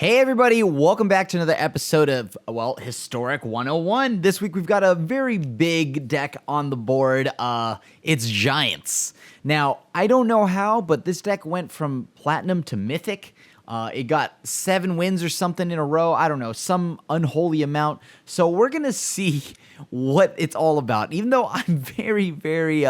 Hey everybody, welcome back to another episode of, well, Historic 101. This week we've got a very big deck on the board. It's Giants. Now, I don't know how, but this deck went from Platinum to Mythic. It got 7 wins or something in a row. I don't know, some unholy amount. So we're going to see what it's all about. Even though I'm very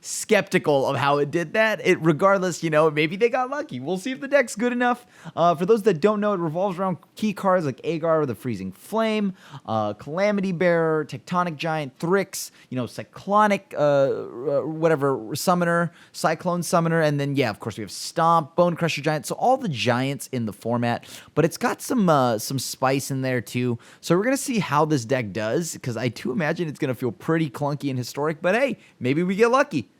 skeptical of how it did that, regardless, maybe they got lucky. We'll see if the deck's good enough. For those that don't know, it revolves around key cards like Agar, the Freezing Flame, Calamity Bearer, Tectonic Giant, Thrix, Cyclonic, whatever, Summoner, Cyclone Summoner, and then, yeah, of course, we have Stomp, Bone Crusher Giant, so all the Giants in the format, but it's got some spice in there, too. So we're going to see how this deck does, because I do imagine it's going to feel pretty clunky and historic, but hey, maybe we get lucky.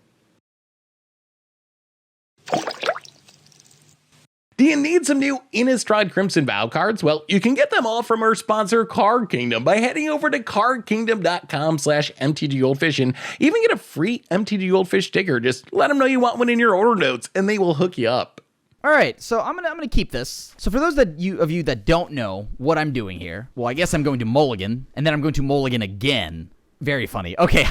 Do you need some new Innistrad Crimson Vow cards? Well, you can get them all from our sponsor, Card Kingdom, by heading over to cardkingdom.com/MTGGoldfish and even get a free MTG Goldfish sticker. Just let them know you want one in your order notes, and they will hook you up. All right, so I'm gonna keep this. So for those of you that don't know what I'm doing here, well, I guess I'm going to mulligan, and then I'm going to mulligan again. Very funny. Okay,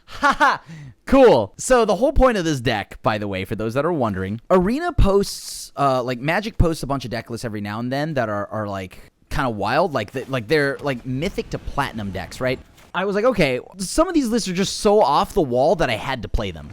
haha, cool. So the whole point of this deck, by the way, for those that are wondering, Arena posts, Magic posts a bunch of deck lists every now and then that are like kind of wild, they're like Mythic to Platinum decks, right? I was like, okay, some of these lists are just so off the wall that I had to play them.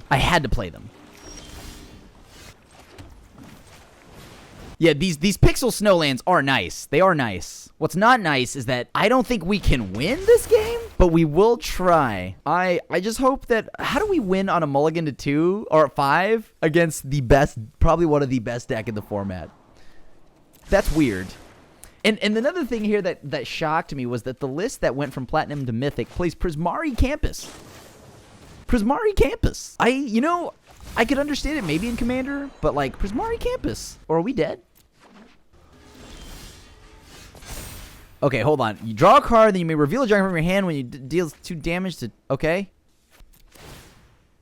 Yeah, these Pixel Snowlands are nice. They are nice. What's not nice is that I don't think we can win this game, but we will try. I just hope that... How do we win on a mulligan to 2 or 5 against the best, probably one of the best deck in the format? That's weird. And another thing here that shocked me was that the list that went from Platinum to Mythic plays Prismari Campus. Prismari Campus. I could understand it maybe in Commander, but like Prismari Campus. Or are we dead? Okay, hold on. You draw a card, then you may reveal a giant from your hand when you deals 2 damage to... Okay.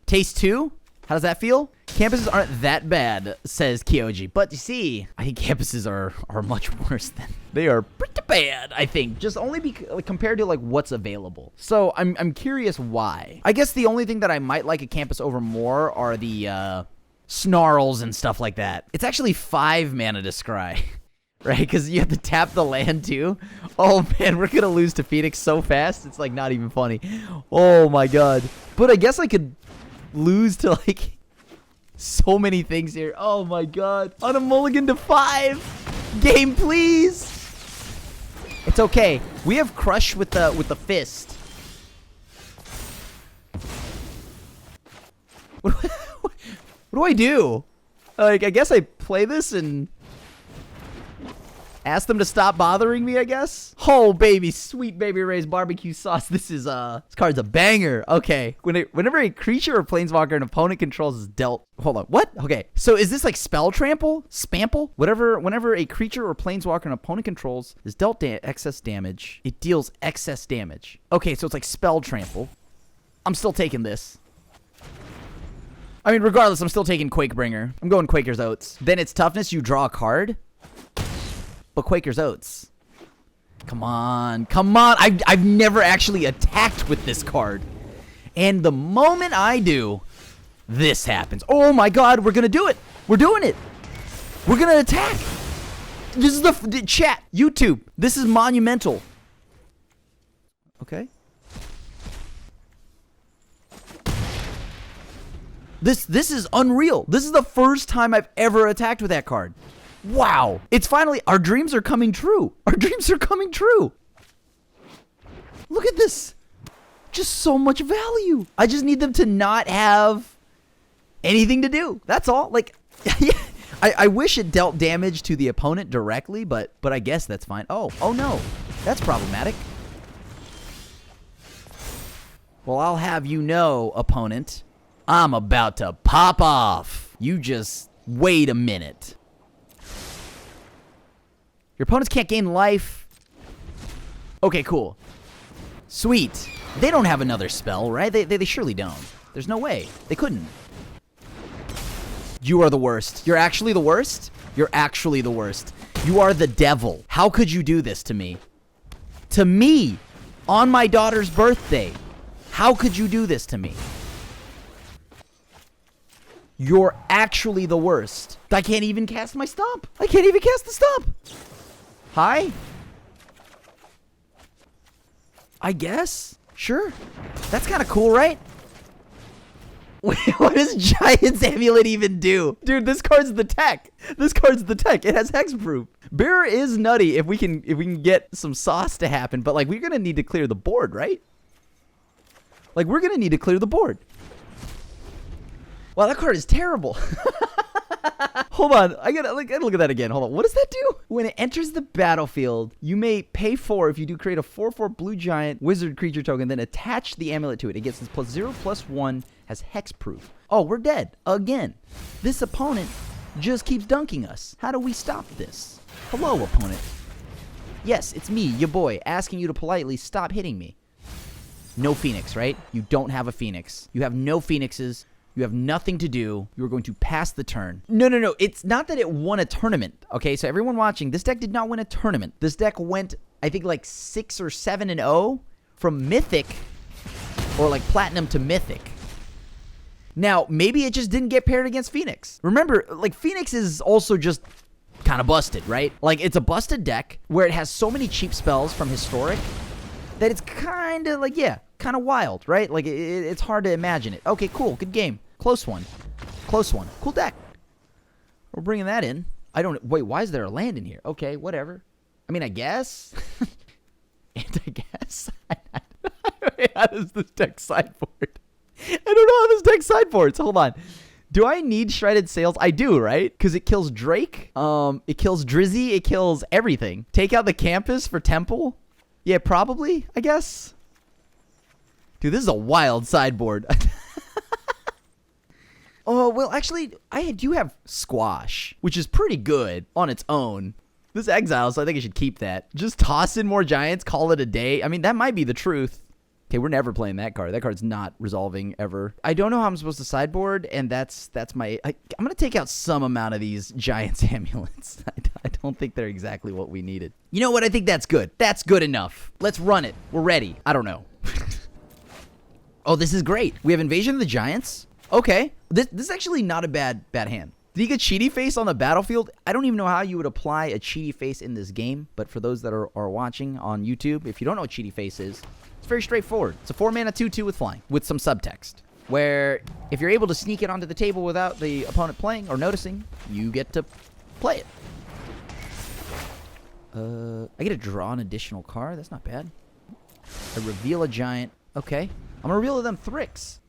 Taste 2? How does that feel? Campuses aren't that bad, says Kyoji. But you see, I think campuses are much worse than... They are pretty bad, I think. Just only compared to like what's available. So I'm curious why. I guess the only thing that I might like a campus over more are the snarls and stuff like that. It's actually 5 mana to scry. Right? Because you have to tap the land too. Oh man, we're gonna lose to Phoenix so fast. It's like not even funny. Oh my god. But I guess I could lose to like so many things here. Oh my god. On a mulligan to 5. Game, please. It's okay. We have Crush with the fist. What do I do? Like, I guess I play this and ask them to stop bothering me, I guess? Oh, baby. Sweet Baby Ray's barbecue sauce. This card's a banger. Okay. Whenever a creature or planeswalker an opponent controls is dealt... Hold on. What? Okay. So is this like Spell Trample? Spample? Whenever a creature or planeswalker an opponent controls is dealt excess damage, it deals excess damage. Okay, so it's like Spell Trample. I'm still taking this. I mean, regardless, I'm still taking Quakebringer. I'm going Quaker's Oats. Then it's toughness. You draw a card. But Quaker's Oats. Come on. Come on. I've never actually attacked with this card. And the moment I do, this happens. Oh my god, we're going to do it. We're doing it. We're going to attack. This is the chat. YouTube. This is monumental. Okay. This is unreal. This is the first time I've ever attacked with that card. Wow. It's finally... Our dreams are coming true. Our dreams are coming true. Look at this. Just so much value. I just need them to not have anything to do. That's all. Like, yeah. I wish it dealt damage to the opponent directly, but I guess that's fine. Oh no. That's problematic. Well, I'll have you know, opponent, I'm about to pop off. You just wait a minute. Your opponents can't gain life. Okay, cool. Sweet. They don't have another spell, right? They surely don't. There's no way. They couldn't. You are the worst. You're actually the worst? You're actually the worst. You are the devil. How could you do this to me? To me, on my daughter's birthday. How could you do this to me? You're actually the worst. I can't even cast my stomp. I can't even cast the stomp. Hi? I guess. Sure. That's kind of cool, right? Wait, what does Giant's Amulet even do? Dude, this card's the tech. This card's the tech. It has hexproof. Bearer is nutty if we can get some sauce to happen, but like we're gonna need to clear the board, right? Like we're gonna need to clear the board. Wow, that card is terrible. Hold on, I gotta look at that again. Hold on, what does that do? When it enters the battlefield, you may pay 4 if you do create a 4/4 blue giant wizard creature token, then attach the amulet to it. It gets this +0/+1, has hexproof. Oh, we're dead again. This opponent just keeps dunking us. How do we stop this? Hello, opponent. Yes, it's me, your boy, asking you to politely stop hitting me. No Phoenix, right? You don't have a Phoenix. You have no Phoenixes. You have nothing to do. You are going to pass the turn. No. It's not that it won a tournament. Okay, so everyone watching, this deck did not win a tournament. This deck went, I think, like 6 or 7-0 from Mythic or like Platinum to Mythic. Now, maybe it just didn't get paired against Phoenix. Remember, like Phoenix is also just kind of busted, right? Like it's a busted deck where it has so many cheap spells from Historic that it's kind of like, yeah, kind of wild, right? Like it's hard to imagine it. Okay, cool, good game. Close one. Cool deck. We're bringing that in. Wait, why is there a land in here? Okay, whatever. I mean, I guess. And I guess. How does this deck sideboard? I don't know how this deck sideboards. Hold on. Do I need Shredded Sails? I do, right? Because it kills Drake. It kills Drizzy. It kills everything. Take out the Campus for Temple. Yeah, probably, I guess. Dude, this is a wild sideboard. Oh, well, actually, I do have Squash, which is pretty good on its own. This Exile, so I think I should keep that. Just toss in more Giants, call it a day. I mean, that might be the truth. Okay, we're never playing that card. That card's not resolving ever. I don't know how I'm supposed to sideboard, and that's my... I'm going to take out some amount of these Giants Amulets. I don't think they're exactly what we needed. You know what? I think that's good. That's good enough. Let's run it. We're ready. I don't know. Oh, this is great. We have Invasion of the Giants. Okay. This is actually not a bad hand. Did you get Cheaty Face on the battlefield? I don't even know how you would apply a Cheaty Face in this game, but for those that are watching on YouTube, if you don't know what Cheaty Face is, it's very straightforward. It's a 4-mana 2/2 with flying, with some subtext, where if you're able to sneak it onto the table without the opponent playing or noticing, you get to play it. I get to draw an additional card. That's not bad. I reveal a giant. Okay. I'm going to reveal them Thrix.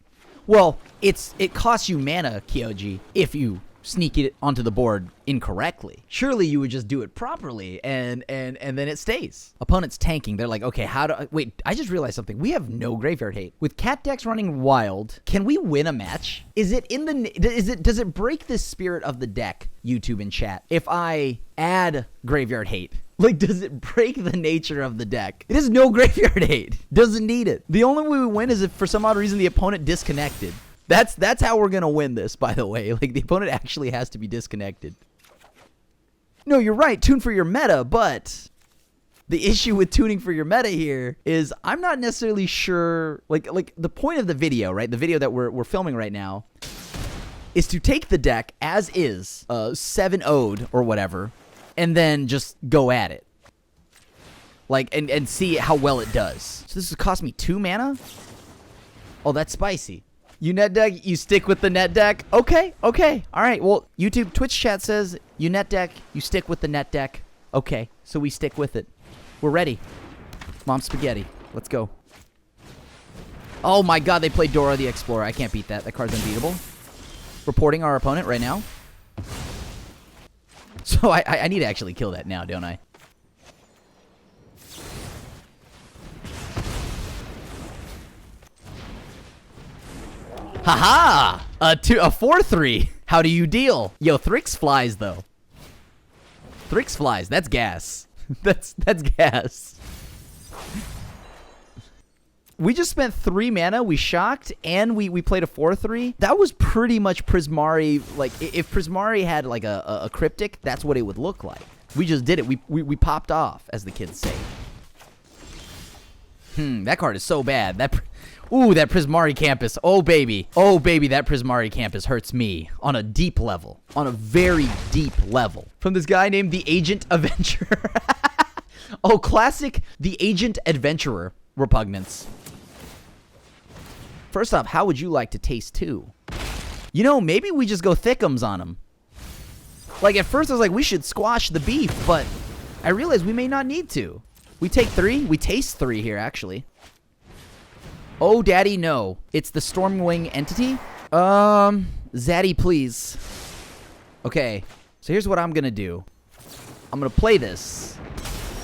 Well, it costs you mana, Kyoji, if you sneak it onto the board incorrectly. Surely you would just do it properly and then it stays. Opponent's tanking. They're like, okay, wait, I just realized something. We have no graveyard hate. With cat decks running wild, can we win a match? Does it break the spirit of the deck, YouTube and chat, if I add graveyard hate? Like, does it break the nature of the deck? It has no graveyard hate. Doesn't need it. The only way we win is if for some odd reason the opponent disconnected. That's how we're gonna win this, by the way. Like, the opponent actually has to be disconnected. No, you're right. Tune for your meta, but the issue with tuning for your meta here is I'm not necessarily sure. Like the point of the video, right? The video that we're filming right now is to take the deck as is, 7-0'd or whatever, and then just go at it. Like, and see how well it does. So this would cost me 2 mana? Oh, that's spicy. You net deck, you stick with the net deck. Okay. All right. Well, YouTube, Twitch chat says you net deck, you stick with the net deck. Okay, so we stick with it. We're ready. Mom Spaghetti. Let's go. Oh my god, they played Dora the Explorer. I can't beat that. That card's unbeatable. Reporting our opponent right now. So I need to actually kill that now, don't I? Haha! A 4/3. How do you deal? Yo, Thrix flies though. Thrix flies. That's gas. That's gas. We just spent 3 mana. We shocked, and we played a 4/3. That was pretty much Prismari. Like, if Prismari had like a cryptic, that's what it would look like. We just did it. We popped off, as the kids say. That card is so bad. Ooh, that Prismari Campus. Oh, baby. Oh, baby, that Prismari Campus hurts me on a deep level. On a very deep level. From this guy named TheAsianAvenger. Oh, classic The Agent Adventurer repugnance. First off, how would you like to taste two? You know, maybe we just go thickums on them. Like, at first I was like, we should squash the beef, but I realized we may not need to. We take 3. We taste 3 here, actually. Oh, daddy, no. It's the Stormwing entity? Zaddy, please. Okay, so here's what I'm gonna do. I'm gonna play this.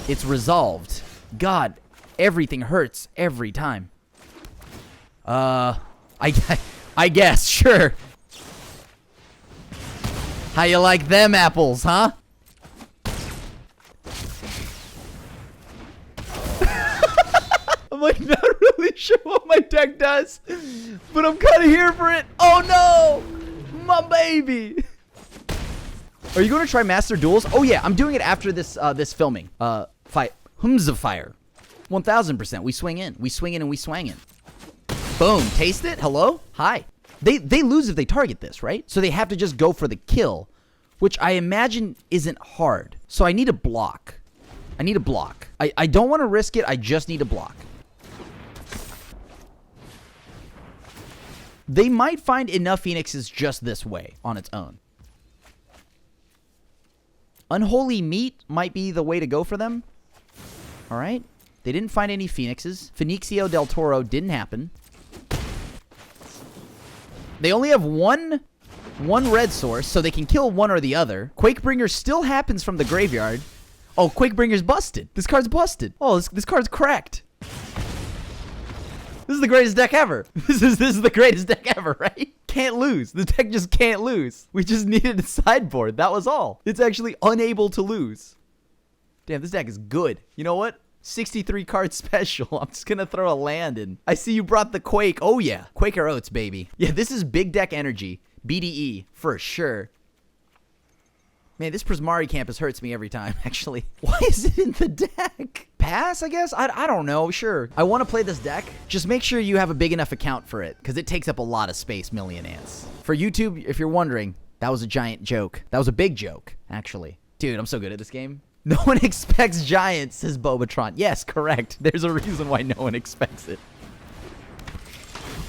It's resolved. God, everything hurts every time. I guess, sure. How you like them apples, huh? I'm like not really sure what my deck does, but I'm kind of here for it. Oh no, my baby. Are you going to try Master Duels? Oh yeah, I'm doing it after this this filming. Fight Fire. 1000%. We swing in. We swing in and we swang in. Boom. Taste it. Hello. Hi. They lose if they target this, right? So they have to just go for the kill, which I imagine isn't hard. So I need a block. I need a block. I don't want to risk it. I just need a block. They might find enough Phoenixes just this way on its own. Unholy Meat might be the way to go for them. All right. They didn't find any Phoenixes. Phoenixio del Toro didn't happen. They only have one red source, so they can kill one or the other. Quakebringer still happens from the graveyard. Oh, Quakebringer's busted. This card's busted. Oh, this card's cracked. This is the greatest deck ever. This is the greatest deck ever, right? Can't lose. The deck just can't lose. We just needed a sideboard. That was all. It's actually unable to lose. Damn, this deck is good. You know what? 63 card special. I'm just gonna throw a land in. I see you brought the Quake. Oh yeah, Quaker Oats, baby. Yeah, this is big deck energy. BDE for sure. Man, this Prismari Campus hurts me every time, actually. Why is it in the deck? Pass, I guess? I don't know. Sure. I want to play this deck. Just make sure you have a big enough account for it, because it takes up a lot of space, Million Ants. For YouTube, if you're wondering, that was a giant joke. That was a big joke, actually. Dude, I'm so good at this game. No one expects giants, says Bobatron. Yes, correct. There's a reason why no one expects it.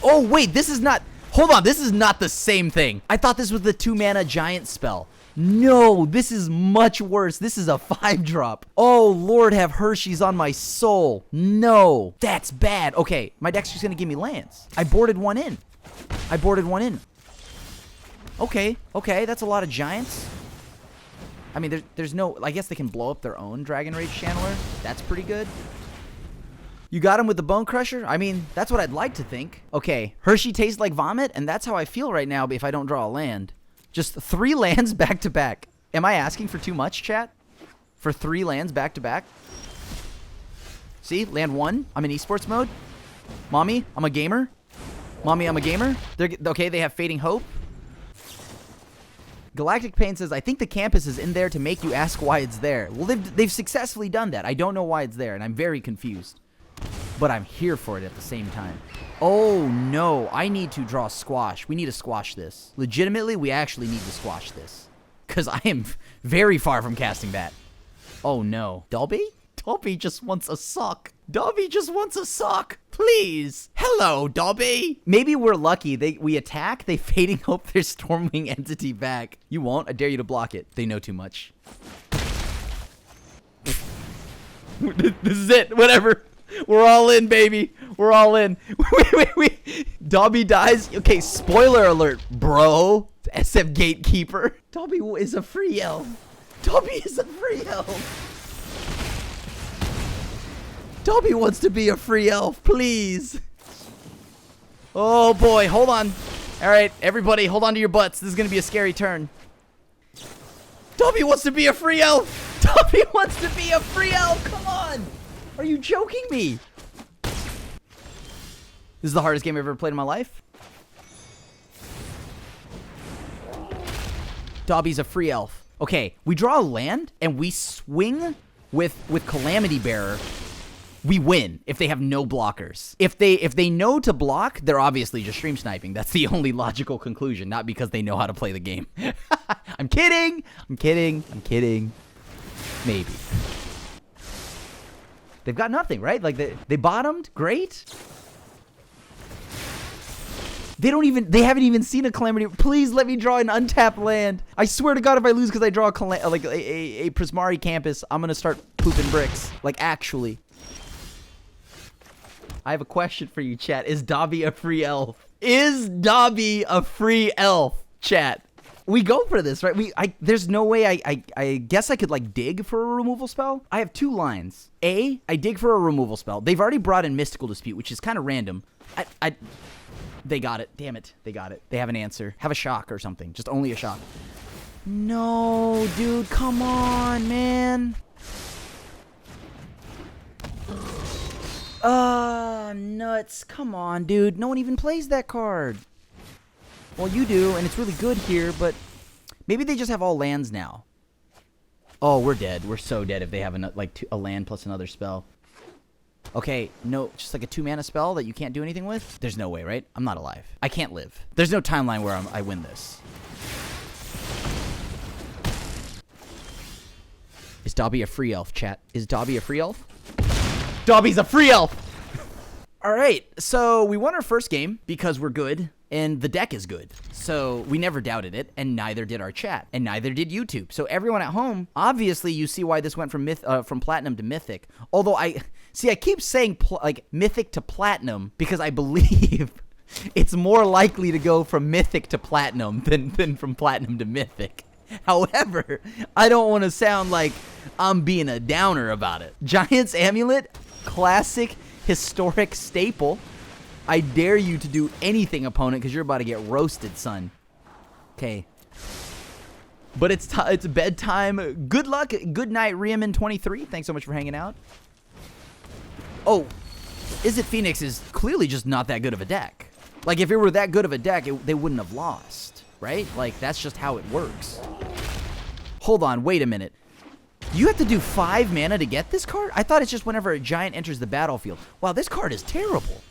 Oh, wait, this is not... Hold on, this is not the same thing. I thought this was the 2-mana giant spell. No, this is much worse. This is a 5-drop. Oh, Lord have Hershey's on my soul. No, that's bad. Okay, my deck's just gonna give me lands. I boarded one in. Okay, that's a lot of giants. I mean, there's no... I guess they can blow up their own Dragon Rage Channeler. That's pretty good. You got him with the Bone Crusher? I mean, that's what I'd like to think. Okay, Hershey tastes like vomit, and that's how I feel right now if I don't draw a land. Just 3 lands back to back. Am I asking for too much, chat? For 3 lands back to back? See, land 1. I'm in esports mode. Mommy, I'm a gamer. Mommy, I'm a gamer. Okay, they have Fading Hope. Galactic Pain says, I think the campus is in there to make you ask why it's there. Well, they've successfully done that. I don't know why it's there, and I'm very confused. But I'm here for it at the same time. Oh, no. I need to draw squash. We need to squash this. Legitimately, we actually need to squash this. Because I am very far from casting that. Oh, no. Dolby? Dolby just wants a sock. Dolby just wants a sock. Please. Hello, Dolby. Maybe we're lucky. We attack. They Fading Hope their Stormwing entity back. You won't. I dare you to block it. They know too much. This is it. Whatever. We're all in, baby. We're all in. Wait. Dobby dies. Okay, spoiler alert, bro. SF Gatekeeper. Dobby is a free elf. Dobby is a free elf. Dobby wants to be a free elf, please. Oh, boy. Hold on. All right, everybody, hold on to your butts. This is going to be a scary turn. Dobby wants to be a free elf. Dobby wants to be a free elf. Come on. Are you joking me? This is the hardest game I've ever played in my life. Dobby's a free elf. Okay, we draw a land and we swing with Calamity Bearer. We win if they have no blockers. If they know to block, they're obviously just stream sniping. That's the only logical conclusion, not because they know how to play the game. I'm kidding. I'm kidding. I'm kidding. Maybe. They've got nothing, right? Like they bottomed. Great. They haven't even seen a Calamity. Please let me draw an untapped land. I swear to God, if I lose because I draw a Prismari Campus, I'm gonna start pooping bricks. Like, actually. I have a question for you, chat. Is Dobby a free elf? Is Dobby a free elf, chat? We go for this, right? There's no way I guess I could, like, dig for a removal spell. I have 2 lines. A, I dig for a removal spell. They've already brought in Mystical Dispute, which is kind of random. They got it. Damn it. They got it. They have an answer. Have a shock or something. Just only a shock. No, dude. Come on, man. Nuts. Come on, dude. No one even plays that card. Well, you do, and it's really good here, but maybe they just have all lands now. Oh, we're dead. We're so dead if they have a land plus another spell. Okay, no, just like a 2-mana spell that you can't do anything with? There's no way, right? I'm not alive. I can't live. There's no timeline where I win this. Is Dobby a free elf, chat? Is Dobby a free elf? Dobby's a free elf! All right, so we won our first game because we're good, and the deck is good. So we never doubted it, and neither did our chat, and neither did YouTube. So everyone at home, obviously you see why this went from Platinum to Mythic. Although I keep saying Mythic to Platinum because I believe it's more likely to go from Mythic to Platinum than from Platinum to Mythic. However, I don't want to sound like I'm being a downer about it. Giant's Amulet, classic, historic staple. I dare you to do anything, opponent, because you're about to get roasted, son. Okay. But it's bedtime. Good luck. Good night, Riemann23. Thanks so much for hanging out. Oh, Izzet Phoenix is clearly just not that good of a deck. Like, if it were that good of a deck, they wouldn't have lost, right? Like, that's just how it works. Hold on, wait a minute. You have to do 5 mana to get this card? I thought it's just whenever a giant enters the battlefield. Wow, this card is terrible.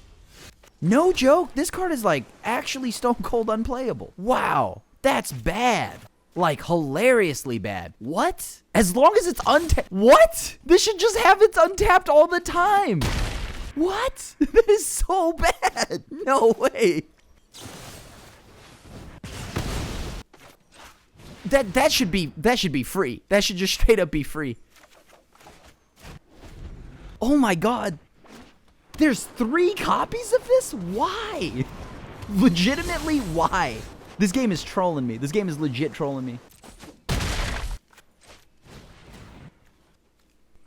No joke, this card is, like, actually stone cold unplayable. Wow, that's bad. Like, hilariously bad. What? As long as it's untapped. What? This should just have its untapped all the time. What? That is so bad. No way. That should be free. That should just straight up be free. Oh my God. There's 3 copies of this? Why? Legitimately, why? This game is trolling me. This game is legit trolling me.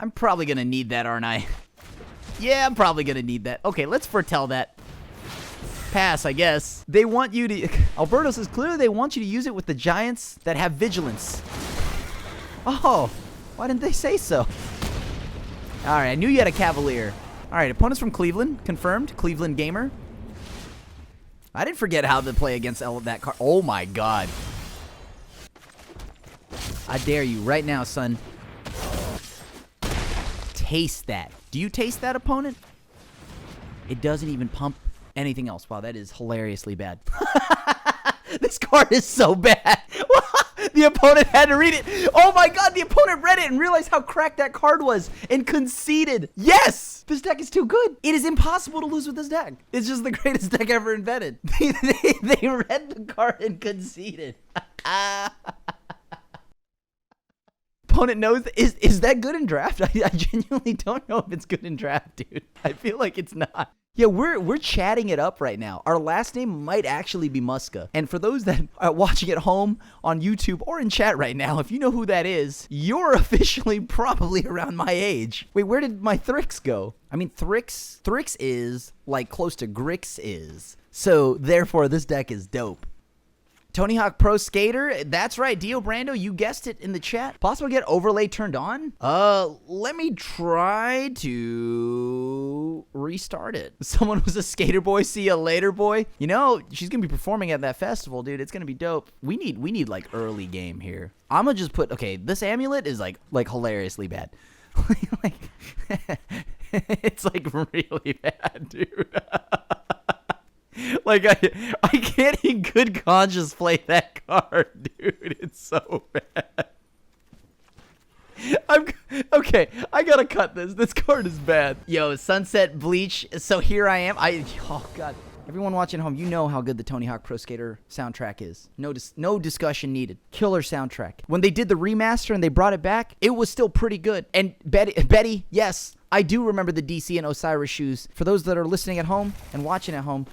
I'm probably gonna need that, aren't I? Yeah, I'm probably gonna need that. Okay, let's foretell that. Pass, I guess. They want you to... Alberto says, clearly they want you to use it with the giants that have vigilance. Oh, why didn't they say so? All right, I knew you had a Cavalier. All right, opponents from Cleveland, confirmed. Cleveland Gamer. I didn't forget how to play against that card. Oh, my God. I dare you right now, son. Taste that. Do you taste that, opponent? It doesn't even pump anything else. Wow, that is hilariously bad. This card is so bad. The opponent had to read it. Oh my God, the opponent read it and realized how cracked that card was and conceded. Yes! This deck is too good. It is impossible to lose with this deck. It's just the greatest deck ever invented. They read the card and conceded. Opponent knows. Is that good in draft? I genuinely don't know if it's good in draft, dude. I feel like it's not. Yeah, we're chatting it up right now. Our last name might actually be Muska. And for those that are watching at home on YouTube or in chat right now, if you know who that is, you're officially probably around my age. Wait, where did my Thrix go? I mean, Thrix is like close to Grix is. So therefore, this deck is dope. Tony Hawk Pro Skater. That's right, Dio Brando. You guessed it in the chat. Possible to get overlay turned on? Let me try to restart it. Someone was a skater boy. See you later, boy. You know, she's gonna be performing at that festival, dude. It's gonna be dope. We need like early game here. I'm gonna just put, okay, this amulet is like hilariously bad. Like, it's like really bad, dude. Like, I can't in good conscience play that card, dude. It's so bad. Okay, I gotta cut this. This card is bad. Yo, Sunset Bleach. So here I am. Oh, God. Everyone watching at home, you know how good the Tony Hawk Pro Skater soundtrack is. No discussion needed. Killer soundtrack. When they did the remaster and they brought it back, it was still pretty good. And Betty, yes, I do remember the DC and Osiris shoes. For those that are listening at home and watching at home,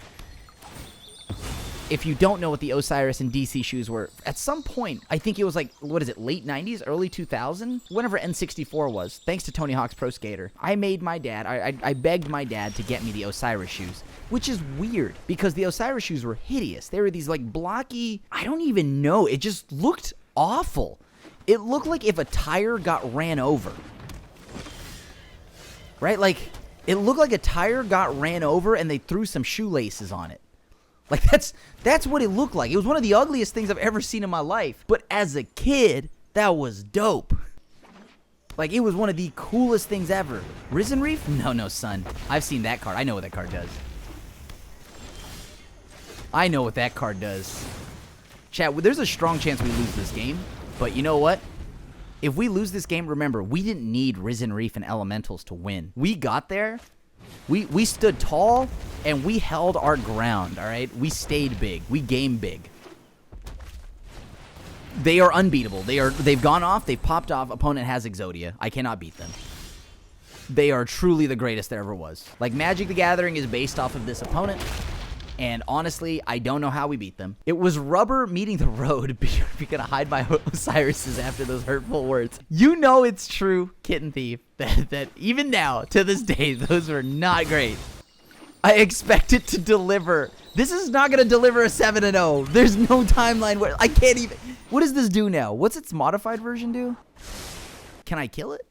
if you don't know what the Osiris and DC shoes were, at some point, I think it was like, what is it, late 90s, early 2000? Whenever N64 was, thanks to Tony Hawk's Pro Skater, I made my dad, I begged my dad to get me the Osiris shoes, which is weird, because the Osiris shoes were hideous. They were these, like, blocky, I don't even know, it just looked awful. It looked like if a tire got ran over. Right? Like, it looked like a tire got ran over and they threw some shoelaces on it. Like, that's what it looked like. It was one of the ugliest things I've ever seen in my life. But as a kid, that was dope. Like, it was one of the coolest things ever. Risen Reef? No, son. I've seen that card. I know what that card does. I know what that card does. Chat, there's a strong chance we lose this game. But you know what? If we lose this game, remember, we didn't need Risen Reef and Elementals to win. We got there. We stood tall, and we held our ground, all right? We stayed big. We game big. They are unbeatable. They've gone off. They've popped off. Opponent has Exodia. I cannot beat them. They are truly the greatest there ever was. Like, Magic the Gathering is based off of this opponent, and honestly, I don't know how we beat them. It was rubber meeting the road. You're gonna hide my Osiris's after those hurtful words. You know it's true, Kitten Thief, that even now, to this day, those are not great. I expect it to deliver. This is not gonna deliver a 7-0. There's no timeline where I can't even. What does this do now? What's its modified version do? Can I kill it?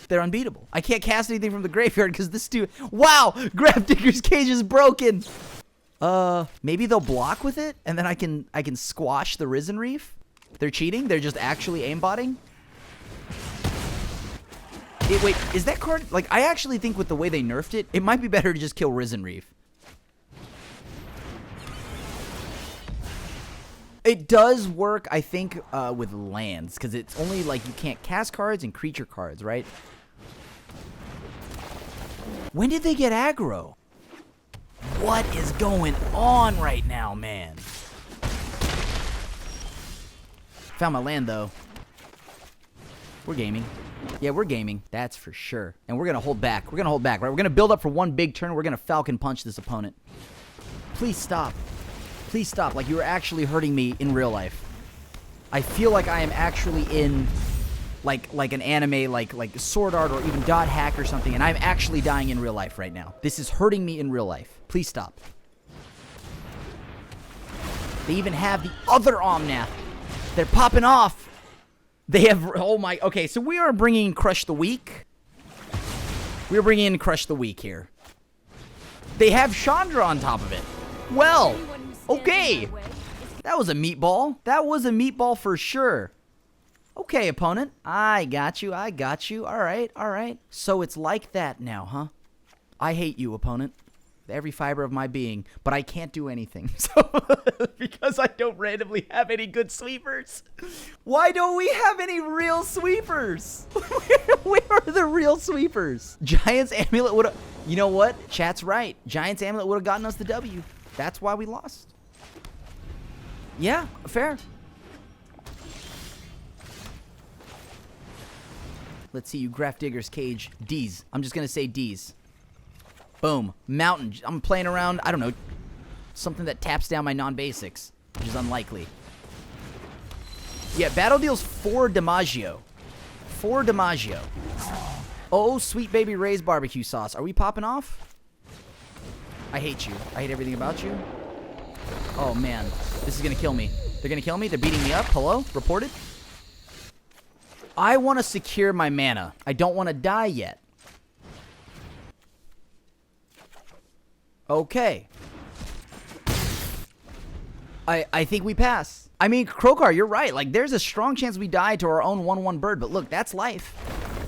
They're unbeatable. I can't cast anything from the graveyard because this dude. Wow! Grafdigger's Cage is broken. Maybe they'll block with it, and then I can squash the Risen Reef. They're cheating. They're just actually aimbotting. Wait, is that card like? I actually think with the way they nerfed it, it might be better to just kill Risen Reef. It does work, I think, with lands, because it's only like you can't cast cards and creature cards, right? When did they get aggro? What is going on right now, man? Found my land, though. We're gaming. Yeah, we're gaming. That's for sure. And we're going to hold back. We're going to hold back, right? We're going to build up for one big turn. We're going to Falcon Punch this opponent. Please stop. Please stop. Like, you are actually hurting me in real life. I feel like I am actually in, like an anime, like Sword Art or even Dot Hack or something, and I'm actually dying in real life right now. This is hurting me in real life. Please stop. They even have the other Omnath. They're popping off. They have, oh my, okay, so we are bringing in Crush the Weak. We're bringing in Crush the Weak here. They have Chandra on top of it. Well, okay. That was a meatball. That was a meatball for sure. Okay, opponent. I got you. I got you. All right. All right. So it's like that now, huh? I hate you, opponent. Every fiber of my being. But I can't do anything. So, because I don't randomly have any good sweepers. Why don't we have any real sweepers? Where are the real sweepers? Giant's Amulet would have... You know what? Chat's right. Giant's Amulet would have gotten us the W. That's why we lost. Yeah, fair. Let's see you, Grafdigger's Cage. D's. I'm just going to say D's. Boom. Mountain. I'm playing around, I don't know, something that taps down my non-basics, which is unlikely. Yeah, battle deals 4 Dimaggio. 4 Dimaggio. Oh, sweet baby Ray's barbecue sauce. Are we popping off? I hate you. I hate everything about you. Oh, man. This is going to kill me. They're going to kill me. They're beating me up. Hello? Reported? I want to secure my mana. I don't want to die yet. Okay. I think we pass. I mean, Krokar, you're right. Like, there's a strong chance we die to our own 1/1 bird. But look, that's life.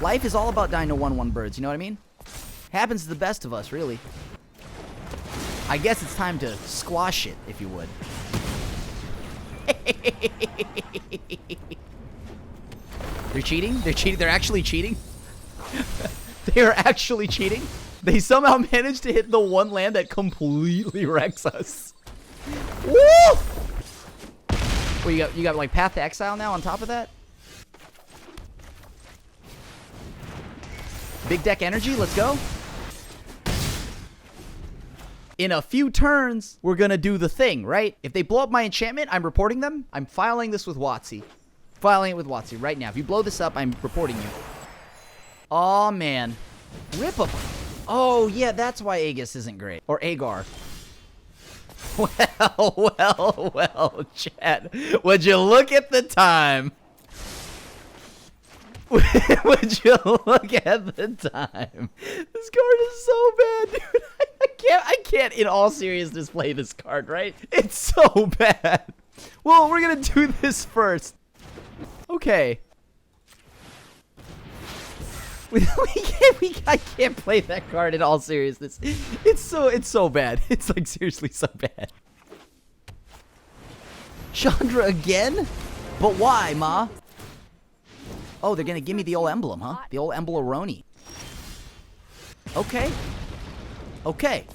Life is all about dying to 1/1 birds. You know what I mean? Happens to the best of us, really. I guess it's time to squash it, if you would. They're cheating? They're cheating? They're actually cheating? They are actually cheating? They somehow managed to hit the one land that completely wrecks us. Woo! Well, you got like Path to Exile now on top of that? Big deck energy, let's go. In a few turns, we're gonna do the thing, right? If they blow up my enchantment, I'm reporting them. I'm filing this with WotC. Filing it with WotC right now. If you blow this up, I'm reporting you. Oh man. Rip them. Oh yeah, that's why Aegis isn't great. Or Agar. Well, chat. Would you look at the time? Would you look at the time? This card is so bad, dude. I can't in all seriousness play this card, right? It's so bad. Well, we're gonna do this first. Okay. I can't play that card in all seriousness. It's so bad. It's like seriously so bad. Chandra again? But why, Ma? Oh, they're gonna give me the old emblem, huh? The old Embleroni. Okay. Okay.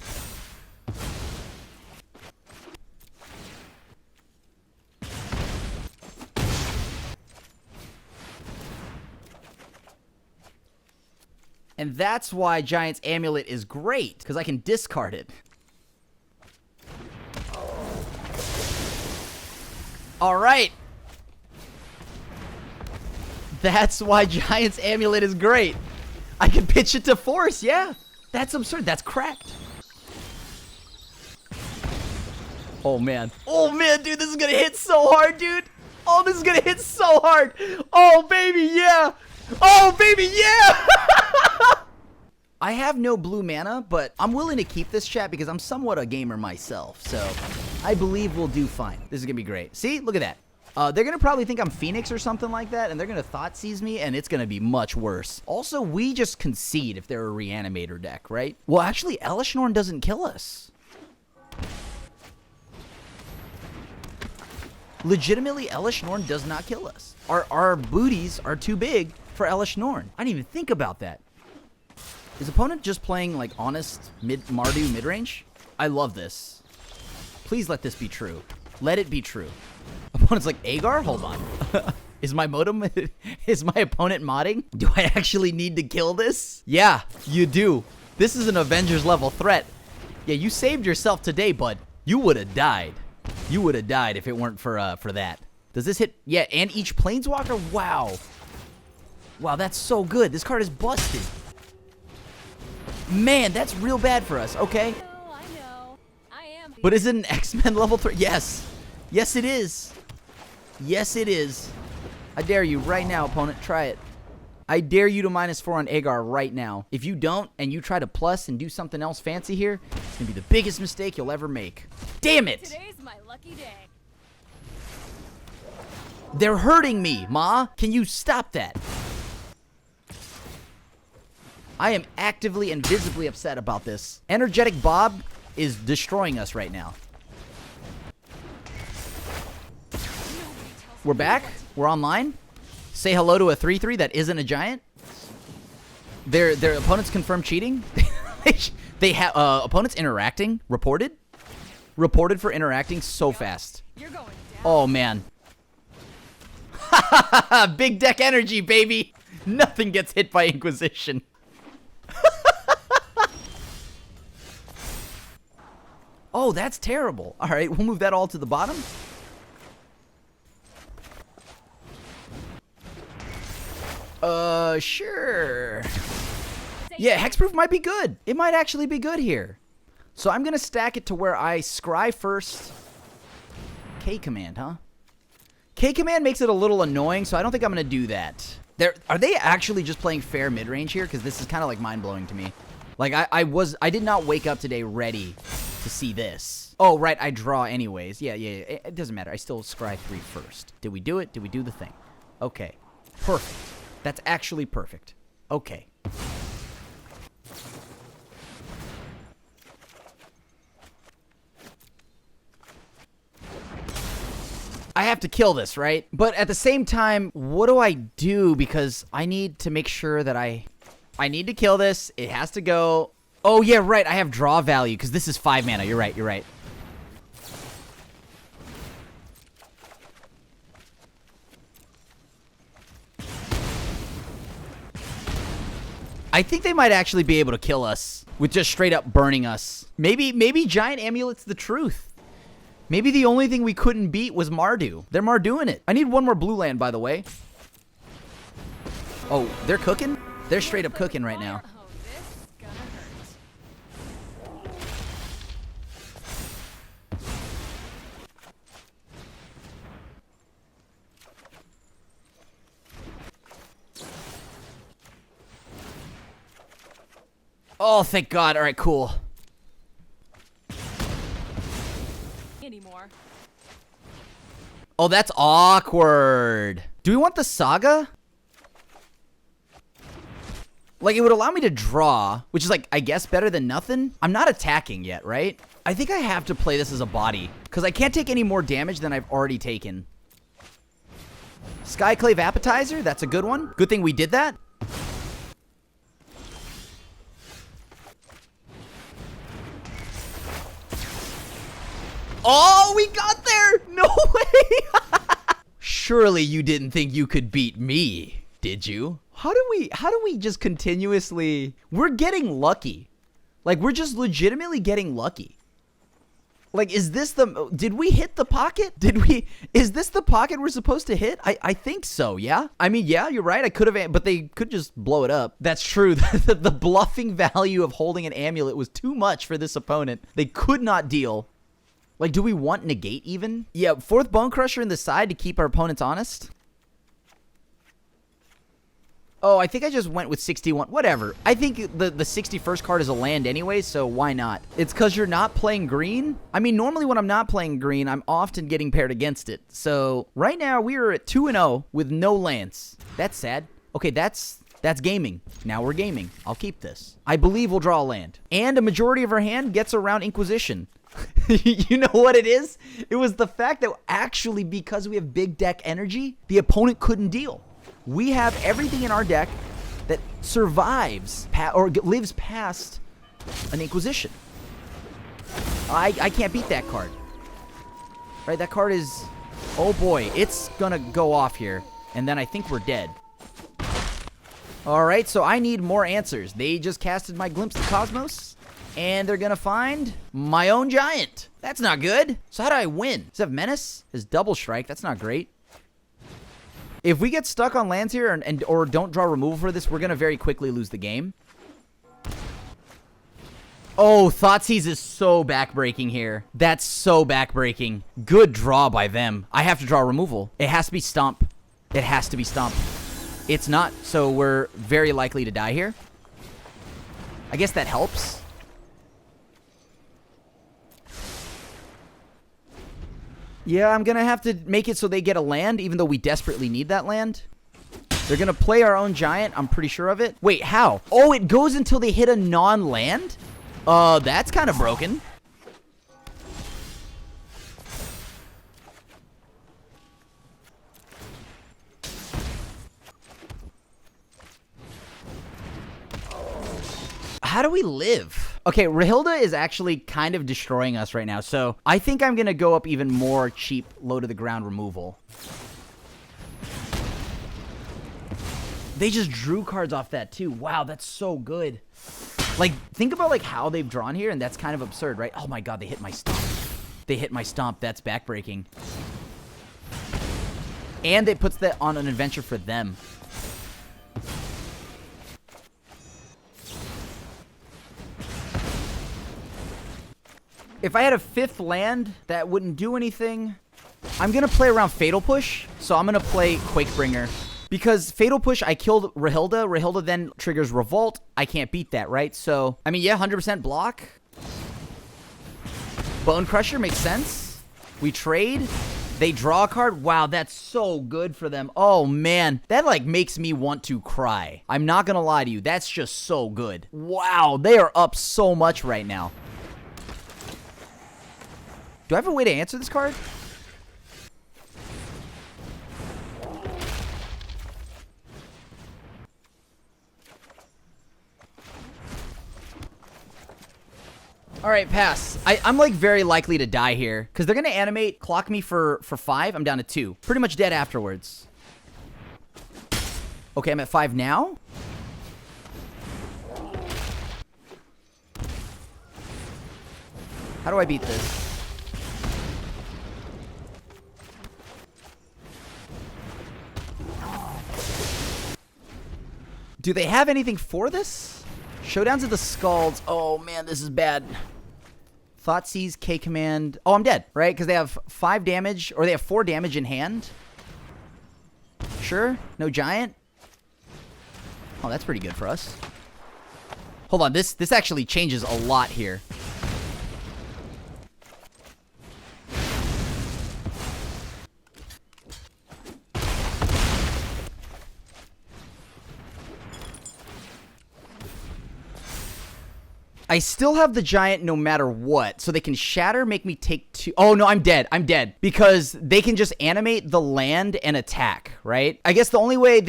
And that's why Giant's Amulet is great, because I can discard it. All right. That's why Giant's Amulet is great. I can pitch it to Force, yeah. That's absurd. That's cracked. Oh, man. Oh, man, dude, this is going to hit so hard, dude. Oh, this is going to hit so hard. Oh, baby, yeah. Oh, baby, yeah. I have no blue mana, but I'm willing to keep this, chat, because I'm somewhat a gamer myself. So I believe we'll do fine. This is going to be great. See? Look at that. They're going to probably think I'm Phoenix or something like that, and they're going to Thoughtseize me, and it's going to be much worse. Also, we just concede if they're a Reanimator deck, right? Well, actually, Elesh Norn doesn't kill us. Legitimately, Elesh Norn does not kill us. Our booties are too big for Elesh Norn. I didn't even think about that. Is opponent just playing, like, honest Mardu mid-range? I love this. Please let this be true. Let it be true. Opponent's like, Agar? Hold on. Is my modem... Is my opponent modding? Do I actually need to kill this? Yeah, you do. This is an Avengers level threat. Yeah, you saved yourself today, bud. You would have died. You would have died if it weren't for that. Does this hit... Yeah, and each Planeswalker? Wow. Wow, that's so good. This card is busted. Man, that's real bad for us. Okay. I know. I am. But is it an X-Men level 3? Yes. Yes, it is. Yes, it is. I dare you right now, opponent. Try it. I dare you to -4 on Agar right now. If you don't, and you try to plus and do something else fancy here, it's going to be the biggest mistake you'll ever make. Damn it! Today's my lucky day. They're hurting me, Ma. Can you stop that? I am actively and visibly upset about this. Energetic Bob is destroying us right now. We're back. We're online. Say hello to a 3/3 that isn't a giant. Their opponents confirmed cheating. They have opponents interacting. Reported for interacting so fast. You're going down. Oh man. Big deck energy, baby. Nothing gets hit by Inquisition. Oh, that's terrible. All right, we'll move that all to the bottom. Sure. Yeah, Hexproof might be good. It might actually be good here. So I'm going to stack it to where I scry first, K command, huh? K command makes it a little annoying, so I don't think I'm going to do that. Are they actually just playing fair mid-range here? Because this is kind of like mind-blowing to me. Like, I did not wake up today ready to see this. Oh, right, I draw anyways. Yeah, it doesn't matter. I still scry 3 first. Did we do it? Did we do the thing? Okay. Perfect. That's actually perfect. Okay. I have to kill this, right? But at the same time, what do I do? Because I need to make sure that I need to kill this. It has to go. Oh, yeah, right. I have draw value because this is 5 mana. You're right. You're right. I think they might actually be able to kill us with just straight up burning us. Maybe Giant Amulet's the truth. Maybe the only thing we couldn't beat was Mardu. They're Marduing it. I need one more blue land, by the way. Oh, they're cooking? They're straight up cooking right now. Oh, this gonna hurt. Oh, thank God. All right, cool. Anymore. Oh, that's awkward. Do we want the Saga? Like, it would allow me to draw, which is, like, I guess better than nothing. I'm not attacking yet, right? I think I have to play this as a body, because I can't take any more damage than I've already taken. Skyclave Appetizer, that's a good one. Good thing we did that. Oh, we got there! No way! Surely you didn't think you could beat me, did you? How do we just continuously... We're getting lucky. Like, we're just legitimately getting lucky. Like, is this the... Did we hit the pocket? Is this the pocket we're supposed to hit? I think so, yeah? I mean, yeah, you're right. I could have... But they could just blow it up. That's true. The bluffing value of holding an amulet was too much for this opponent. They could not deal. Like, do we want negate even? Yeah, 4th Bone Crusher in the side to keep our opponents honest. Oh, I think I just went with 61. Whatever. I think the 61st card is a land anyway, so why not? It's because you're not playing green? I mean, normally when I'm not playing green, I'm often getting paired against it. So, right now, we are at 2-0 with no lands. That's sad. Okay, that's gaming. Now we're gaming. I'll keep this. I believe we'll draw a land. And a majority of our hand gets around Inquisition. You know what it is? It was the fact that actually, because we have big deck energy, the opponent couldn't deal. We have everything in our deck that survives or lives past an Inquisition. I can't beat that card. Right, that card is... Oh boy, it's gonna go off here. And then I think we're dead. Alright, so I need more answers. They just casted my Glimpse of the Cosmos. And they're gonna find my own giant. That's not good. So how do I win? Does it have Menace? Is Double Strike? That's not great. If we get stuck on lands here or don't draw removal for this, we're gonna very quickly lose the game. Oh, Thoughtseize is so backbreaking here. That's so backbreaking. Good draw by them. I have to draw removal. It has to be Stomp. It has to be Stomp. It's not, so we're very likely to die here. I guess that helps. Yeah, I'm going to have to make it so they get a land, even though we desperately need that land. They're going to play our own giant. I'm pretty sure of it. Wait, how? Oh, it goes until they hit a non-land? That's kind of broken. How do we live? Okay, Rahilda is actually kind of destroying us right now, so I think I'm going to go up even more cheap low-to-the-ground removal. They just drew cards off that, too. Wow, that's so good. Like, think about, like, how they've drawn here, and that's kind of absurd, right? Oh, my God, they hit my Stomp. They hit my Stomp. That's backbreaking. And it puts that on an adventure for them. If I had a 5th land, that wouldn't do anything. I'm going to play around Fatal Push, so I'm going to play Quakebringer. Because Fatal Push, I killed Rahilda. Rahilda then triggers Revolt. I can't beat that, right? So, I mean, yeah, 100% block. Bone Crusher makes sense. We trade. They draw a card. Wow, that's so good for them. Oh, man. That, like, makes me want to cry. I'm not going to lie to you. That's just so good. Wow, they are up so much right now. Do I have a way to answer this card? All right, pass. I'm like very likely to die here because they're going to animate, clock me for 5. I'm down to 2. Pretty much dead afterwards. Okay, I'm at 5 now. How do I beat this? Do they have anything for this? Showdowns of the Scalds. Oh, man, this is bad. Thoughtseize, K-Command. Oh, I'm dead, right? Because they have 5 damage, or they have 4 damage in hand. Sure. No Giant. Oh, that's pretty good for us. Hold on. This actually changes a lot here. I still have the Giant no matter what, so they can shatter, make me take 2. Oh, no, I'm dead. I'm dead. Because they can just animate the land and attack, right? I guess the only way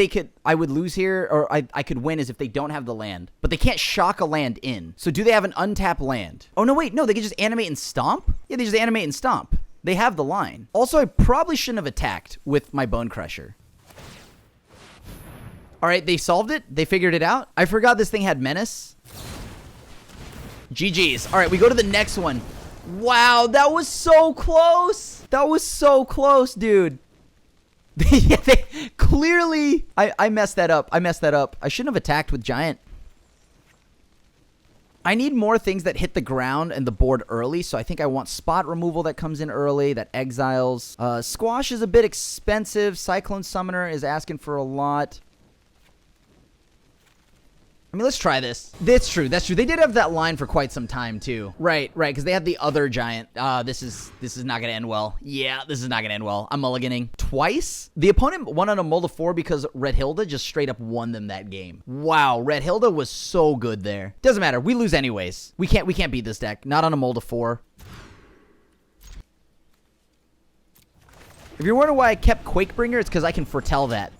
I would lose here, or I could win, is if they don't have the land. But they can't shock a land in. So do they have an untapped land? Oh, no, wait. No, they can just animate and stomp? Yeah, they just animate and stomp. They have the line. Also, I probably shouldn't have attacked with my Bone Crusher. All right, they solved it. They figured it out. I forgot this thing had Menace. GG's. All right, we go to the next one. Wow, that was so close. That was so close, dude. Yeah, clearly, I messed that up. I messed that up. I shouldn't have attacked with Giant. I need more things that hit the ground and the board early, so I think I want spot removal that comes in early, that exiles. Squash is a bit expensive. Cyclone Summoner is asking for a lot. I mean, let's try this. That's true. That's true. They did have that line for quite some time, too. Right, because they had the other Giant. This is not going to end well. Yeah, this is not going to end well. I'm mulliganing twice. The opponent won on a mull to 4 because Red Hilda just straight up won them that game. Wow, Red Hilda was so good there. Doesn't matter. We lose anyways. We can't beat this deck. Not on a mull to 4. If you're wondering why I kept Quakebringer, it's because I can foretell that.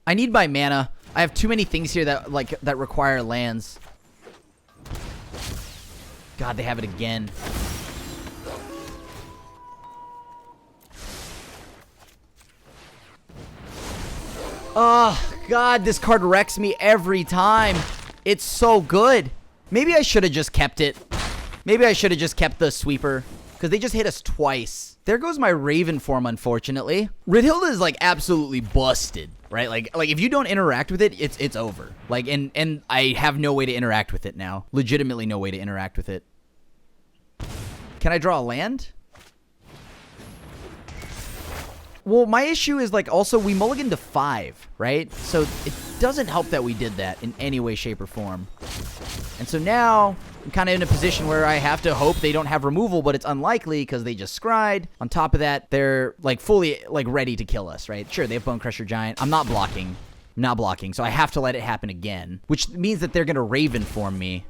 I need my mana. I have too many things here that require lands. God, they have it again. Oh, God, this card wrecks me every time. It's so good. Maybe I should have just kept it. Maybe I should have just kept the sweeper. Because they just hit us twice. There goes my Raven form, unfortunately. Red Hilda is, like, absolutely busted, right? Like if you don't interact with it, it's over. Like, and I have no way to interact with it now. Legitimately no way to interact with it. Can I draw a land? Well, my issue is, like, also we mulligan to 5, right? So it doesn't help that we did that in any way, shape, or form. And so now I'm kind of in a position where I have to hope they don't have removal, but it's unlikely because they just scryed. On top of that, they're, like, fully, like, ready to kill us, right? Sure, they have Bone Crusher Giant. I'm not blocking. I'm not blocking, so I have to let it happen again, which means that they're going to Raven form me.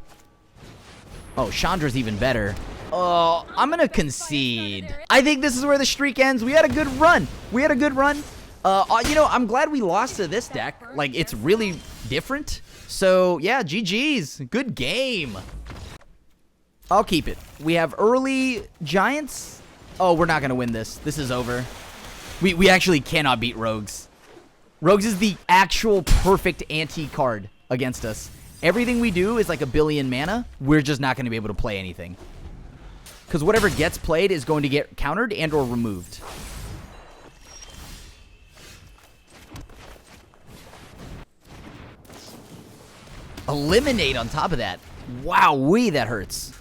Oh, Chandra's even better. Oh, I'm going to concede. I think this is where the streak ends. We had a good run. We had a good run. You know, I'm glad we lost to this deck. Like, it's really different. So, yeah, GG's. Good game. I'll keep it. We have early Giants. Oh, we're not going to win this. This is over. We actually cannot beat Rogues. Rogues is the actual perfect anti-card against us. Everything we do is like 1 billion mana. We're just not going to be able to play anything. Because whatever gets played is going to get countered and or removed. Eliminate on top of that. Wowee, that hurts.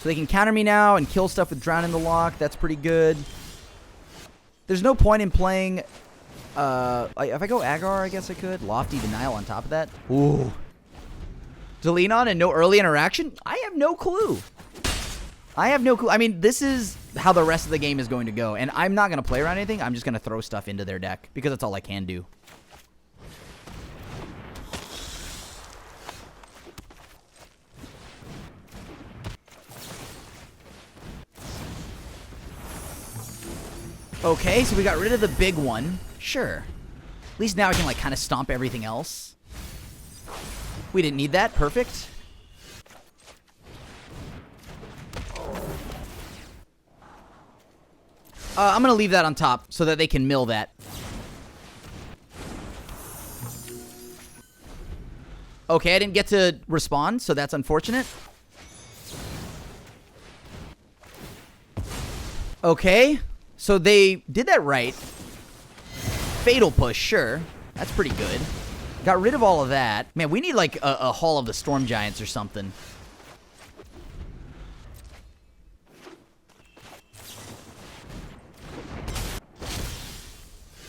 So they can counter me now and kill stuff with Drown in the Lock. That's pretty good. There's no point in playing... if I go Agar, I guess I could. Lofty Denial on top of that. Ooh. To lean on and no early interaction? I have no clue. I have no clue. I mean, this is how the rest of the game is going to go. And I'm not going to play around anything. I'm just going to throw stuff into their deck because that's all I can do. Okay, so we got rid of the big one. Sure. At least now I can, like, kind of stomp everything else. We didn't need that. Perfect. I'm going to leave that on top so that they can mill that. Okay, I didn't get to respond, so that's unfortunate. Okay, so they did that right. Fatal Push, sure. That's pretty good. Got rid of all of that. Man, we need like a Hall of the Storm Giants or something.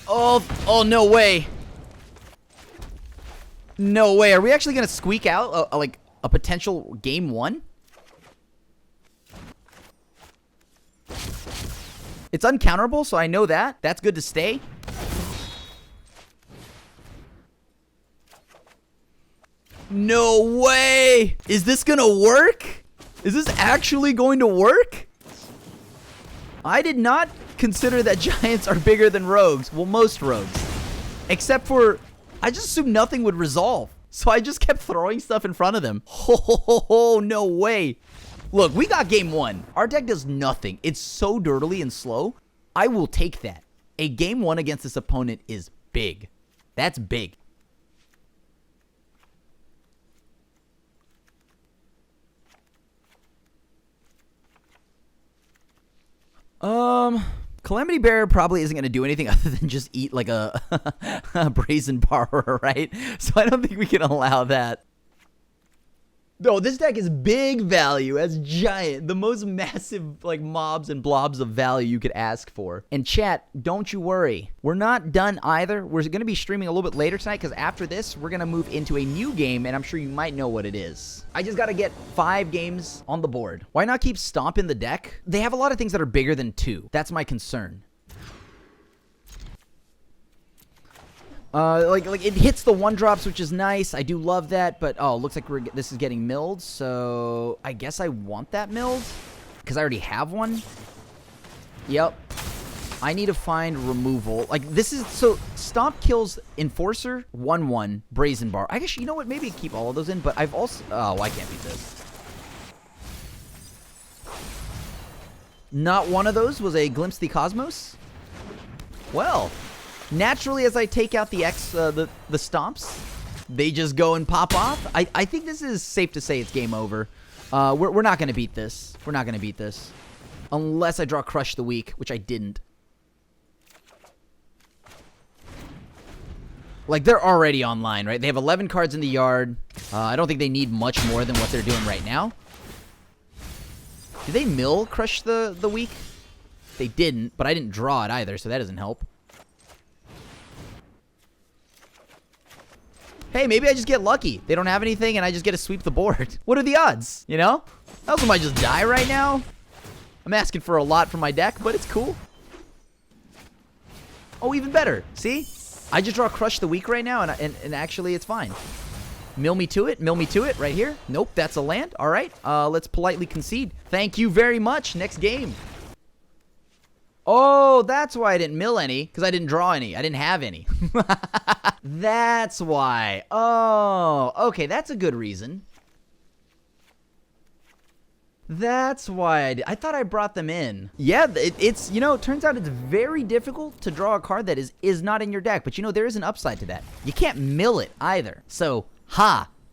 Oh, no way. No way. Are we actually going to squeak out like a potential game one? It's uncounterable, so I know that. That's good to stay. No way! Is this gonna work? Is this actually going to work? I did not consider that giants are bigger than rogues. Well, most rogues. Except for, I just assumed nothing would resolve. So I just kept throwing stuff in front of them. Oh, no way. Look, we got game one. Our deck does nothing. It's so dirtily and slow. I will take that. A game one against this opponent is big. That's big. Calamity Bear probably isn't going to do anything other than just eat like a Brazen Borrower, right? So I don't think we can allow that. No, this deck is big value as giant. The most massive like mobs and blobs of value you could ask for. And chat, don't you worry. We're not done either. We're going to be streaming a little bit later tonight because after this, we're going to move into a new game and I'm sure you might know what it is. I just got to get 5 games on the board. Why not keep stomping the deck? They have a lot of things that are bigger than 2. That's my concern. Like it hits the 1-drops, which is nice. I do love that, but oh, looks like this is getting milled, so I guess I want that milled because I already have one. Yep. I need to find removal. Like this is so Stomp kills Enforcer, 1/1, Brazen Bar. I guess you know what? Maybe keep all of those in, but I've also I can't beat this. Not one of those was a Glimpse the Cosmos. Well. Naturally, as I take out the the stomps, they just go and pop off. I think this is safe to say it's game over. We're not going to beat this. We're not going to beat this. Unless I draw Crush the Weak, which I didn't. Like, they're already online, right? They have 11 cards in the yard. I don't think they need much more than what they're doing right now. Did they mill Crush the Weak? They didn't, but I didn't draw it either, so that doesn't help. Hey, maybe I just get lucky. They don't have anything, and I just get to sweep the board. What are the odds, you know? I also might just die right now. I'm asking for a lot from my deck, but it's cool. Oh, even better. See? I just draw Crush the Weak right now, and actually it's fine. Mill me to it right here. Nope, that's a land. All right, let's politely concede. Thank you very much. Next game. Oh, that's why I didn't mill any, because I didn't draw any. I didn't have any. That's why. Oh, okay, that's a good reason. That's why I thought I brought them in. Yeah, it's, you know, it turns out it's very difficult to draw a card that is not in your deck. But, you know, there is an upside to that. You can't mill it either. So,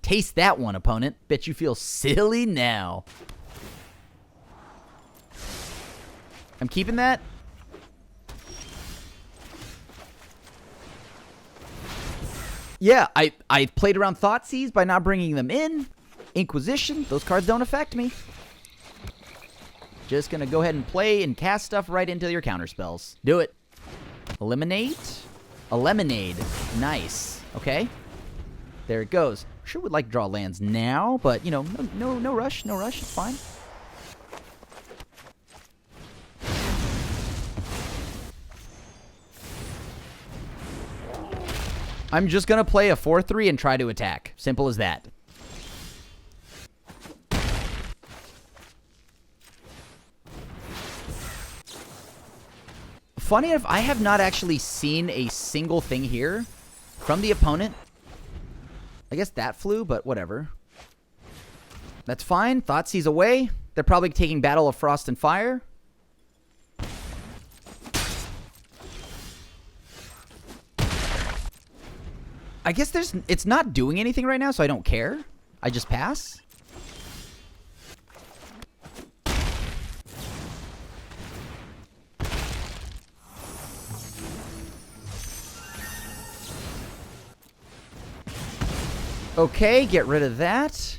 taste that one, opponent. Bet you feel silly now. I'm keeping that. Yeah, I played around Thoughtseize by not bringing them in. Inquisition, those cards don't affect me. Just gonna go ahead and play and cast stuff right into your counter spells. Do it. Eliminate. A lemonade. Nice. Okay. There it goes. Sure would like to draw lands now, but, you know, no rush. No rush. It's fine. I'm just gonna play a 4-3 and try to attack. Simple as that. Funny enough, I have not actually seen a single thing here from the opponent. I guess that flew, but whatever. That's fine. Thoughtseize away. They're probably taking Battle of Frost and Fire. I guess it's not doing anything right now, so I don't care. I just pass. Okay, get rid of that.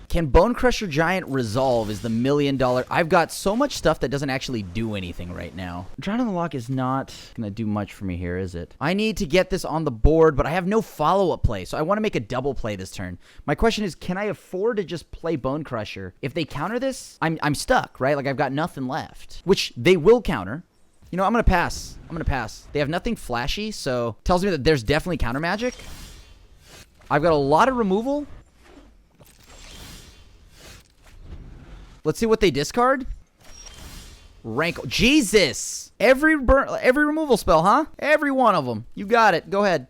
Can Bone Crusher Giant resolve is the $1 million. I've got so much stuff that doesn't actually do anything right now. Drown in the Lock is not going to do much for me here, is it? I need to get this on the board, but I have no follow-up play, so I want to make a double play this turn. My question is, can I afford to just play Bone Crusher? If they counter this, I'm stuck, right? Like, I've got nothing left, which they will counter. You know, I'm going to pass. I'm going to pass. They have nothing flashy, so tells me that there's definitely counter magic. I've got a lot of removal. Let's see what they discard. Rankle. Jesus! Every removal spell, huh? Every one of them. You got it. Go ahead.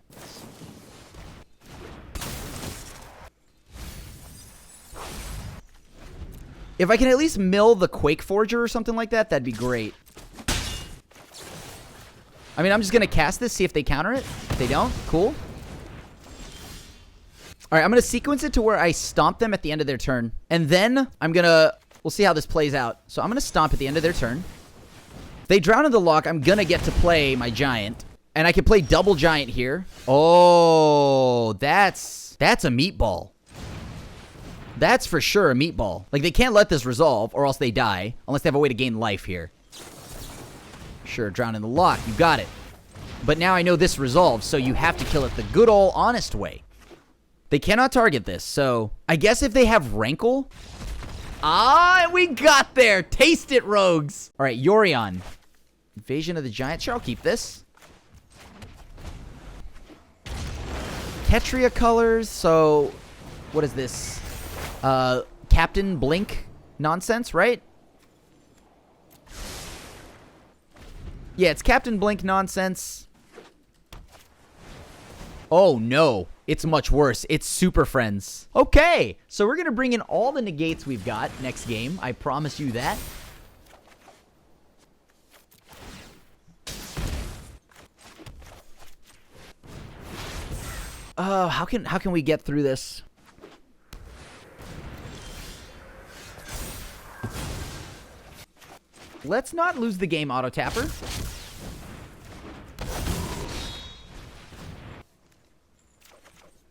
If I can at least mill the Quake Forger or something like that, that'd be great. I mean, I'm just going to cast this, see if they counter it. If they don't, cool. All right, I'm going to sequence it to where I stomp them at the end of their turn. And then I'm going to... We'll see how this plays out. So I'm going to stomp at the end of their turn. If they drown in the lock, I'm going to get to play my giant. And I can play double giant here. Oh, that's a meatball. That's for sure a meatball. Like, they can't let this resolve or else they die. Unless they have a way to gain life here. Sure, drown in the lock. You got it. But now I know this resolves, so you have to kill it the good old honest way. They cannot target this, so I guess if they have Rankle... Ah, we got there! Taste it, rogues! Alright, Yorion. Invasion of the Giant. Sure, I'll keep this. Ketria colors, so... What is this? Captain Blink nonsense, right? Yeah, it's Captain Blink nonsense. Oh, no. It's much worse. It's Super Friends. Okay, so we're going to bring in all the negates we've got next game. I promise you that. How can we get through this? Let's not lose the game, Auto Tapper.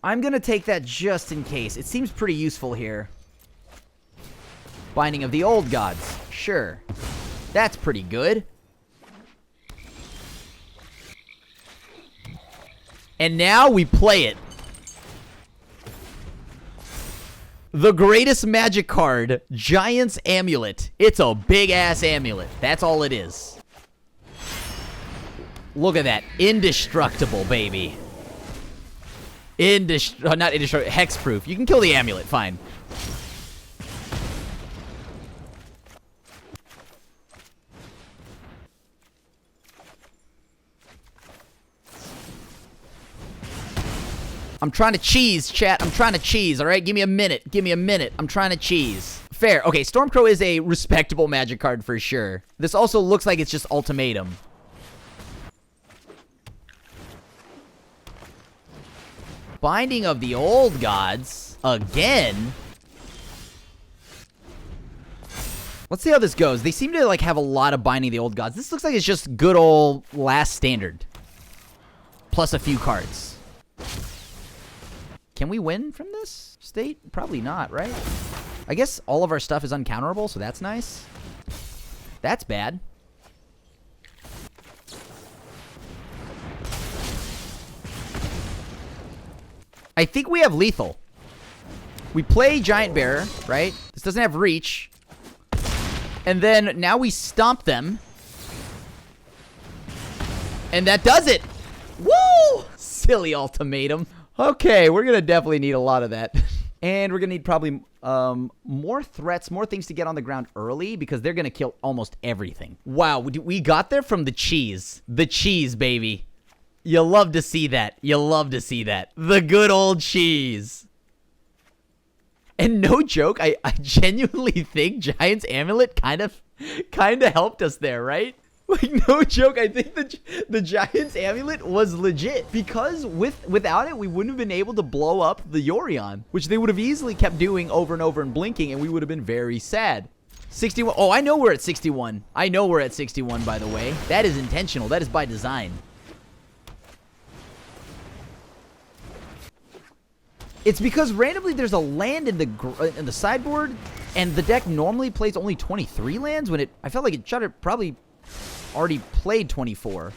I'm going to take that just in case. It seems pretty useful here. Binding of the Old Gods. Sure. That's pretty good. And now we play it. The greatest magic card, Giant's Amulet. It's a big-ass amulet. That's all it is. Look at that. Indestructible, baby. Not indestructible, hexproof. You can kill the amulet, fine. I'm trying to cheese, chat. I'm trying to cheese, all right? Give me a minute. Give me a minute. I'm trying to cheese. Fair. Okay, Stormcrow is a respectable magic card for sure. This also looks like it's just ultimatum. Binding of the Old Gods. Again? Let's see how this goes. They seem to, like, have a lot of Binding of the Old Gods. This looks like it's just good old last standard. Plus a few cards. Can we win from this state? Probably not, right? I guess all of our stuff is uncounterable, so that's nice. That's bad. I think we have lethal. We play Giant Bearer, right? This doesn't have reach. And then now we stomp them. And that does it. Woo! Silly ultimatum. Okay, we're going to definitely need a lot of that. And we're going to need probably more threats, more things to get on the ground early because they're going to kill almost everything. Wow, we got there from the cheese. The cheese, baby. You love to see that. You love to see that. The good old cheese. And no joke, I genuinely think Giant's Amulet kind of helped us there, right? Like, no joke, I think the Giant's Amulet was legit. Because without it, we wouldn't have been able to blow up the Yorion, which they would have easily kept doing over and over and blinking, and we would have been very sad. 61. Oh, I know we're at 61. I know we're at 61, by the way. That is intentional. That is by design. It's because randomly there's a land in the sideboard, and the deck normally plays only 23 lands when I felt like it should have probably already played 24.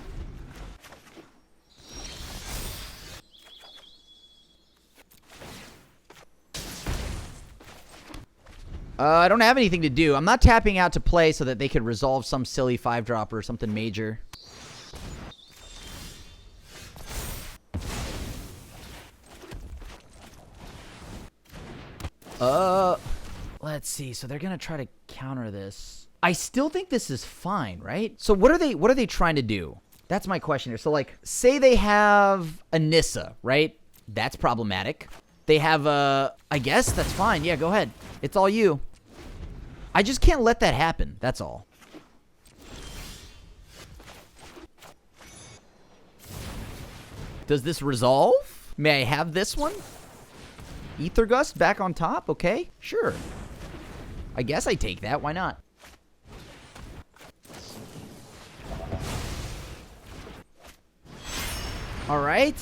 I don't have anything to do. I'm not tapping out to play so that they could resolve some silly 5-drop or something major. Let's see. So they're gonna try to counter this. I still think this is fine, right? So what are they trying to do? That's my question here. So like, say they have a Nissa, right? That's problematic. They have I guess that's fine. Yeah, go ahead. It's all you. I just can't let that happen. That's all. Does this resolve? May I have this one? Ether Gust back on top? Okay, sure. I guess I take that. Why not? All right.